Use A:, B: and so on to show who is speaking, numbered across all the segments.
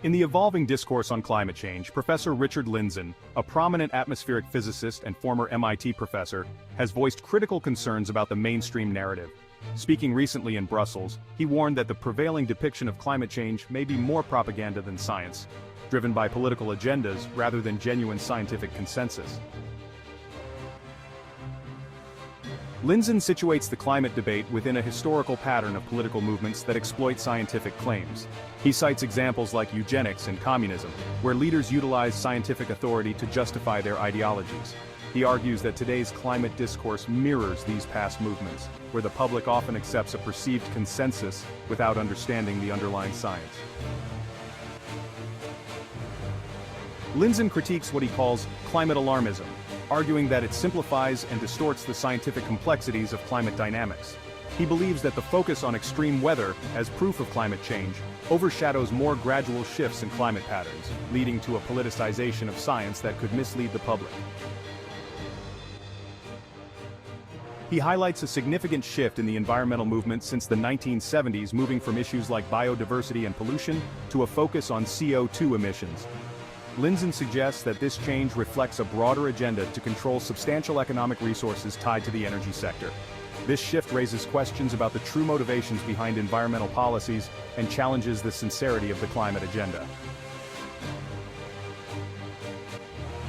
A: In the evolving discourse on climate change, Professor Richard Lindzen, a prominent atmospheric physicist and former MIT professor, has voiced critical concerns about the mainstream narrative. Speaking recently in Brussels, he warned that the prevailing depiction of climate change may be more propaganda than science, driven by political agendas rather than genuine scientific consensus. Lindzen situates the climate debate within a historical pattern of political movements that exploit scientific claims. He cites examples like eugenics and communism, where leaders utilize scientific authority to justify their ideologies. He argues that today's climate discourse mirrors these past movements, where the public often accepts a perceived consensus without understanding the underlying science. Lindzen critiques what he calls climate alarmism, arguing that it simplifies and distorts the scientific complexities of climate dynamics. He believes that the focus on extreme weather as proof of climate change overshadows more gradual shifts in climate patterns, leading to a politicization of science that could mislead the public. He highlights a significant shift in the environmental movement since the 1970s, moving from issues like biodiversity and pollution to a focus on CO2 emissions. Lindzen suggests that this change reflects a broader agenda to control substantial economic resources tied to the energy sector. This shift raises questions about the true motivations behind environmental policies and challenges the sincerity of the climate agenda.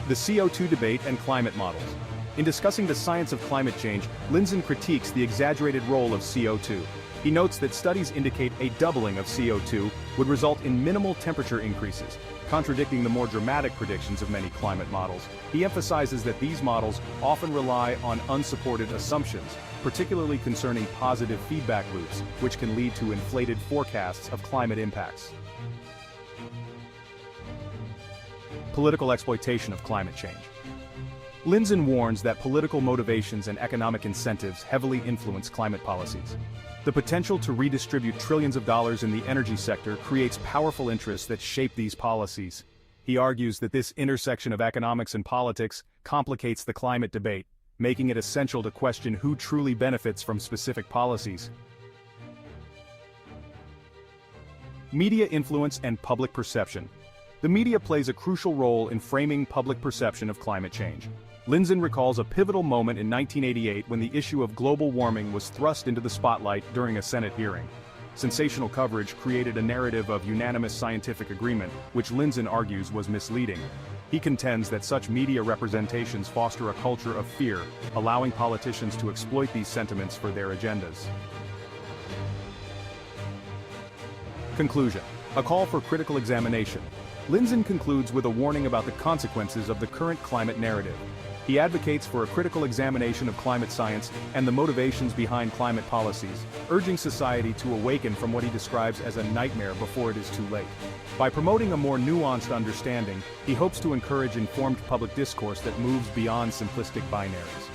A: The CO2 debate and climate models. In discussing the science of climate change, Lindzen critiques the exaggerated role of CO2. He notes that studies indicate a doubling of CO2 would result in minimal temperature increases, contradicting the more dramatic predictions of many climate models. He emphasizes that these models often rely on unsupported assumptions, particularly concerning positive feedback loops, which can lead to inflated forecasts of climate impacts. Political exploitation of climate change. Lindzen warns that political motivations and economic incentives heavily influence climate policies. The potential to redistribute trillions of dollars in the energy sector creates powerful interests that shape these policies. He argues that this intersection of economics and politics complicates the climate debate, making it essential to question who truly benefits from specific policies. Media influence and public perception. The media plays a crucial role in framing public perception of climate change. Lindzen recalls a pivotal moment in 1988 when the issue of global warming was thrust into the spotlight during a Senate hearing. Sensational coverage created a narrative of unanimous scientific agreement, which Lindzen argues was misleading. He contends that such media representations foster a culture of fear, allowing politicians to exploit these sentiments for their agendas. Conclusion. A call for critical examination. Lindzen concludes with a warning about the consequences of the current climate narrative. He advocates for a critical examination of climate science and the motivations behind climate policies, urging society to awaken from what he describes as a nightmare before it is too late. By promoting a more nuanced understanding, he hopes to encourage informed public discourse that moves beyond simplistic binaries.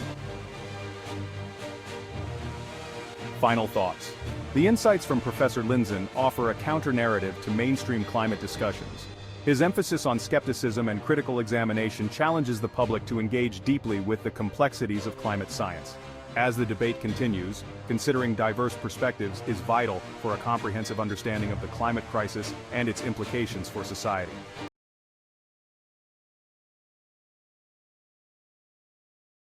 A: Final thoughts. The insights from Professor Lindzen offer a counter-narrative to mainstream climate discussions. His emphasis on skepticism and critical examination challenges the public to engage deeply with the complexities of climate science. As the debate continues, considering diverse perspectives is vital for a comprehensive understanding of the climate crisis and its implications for society.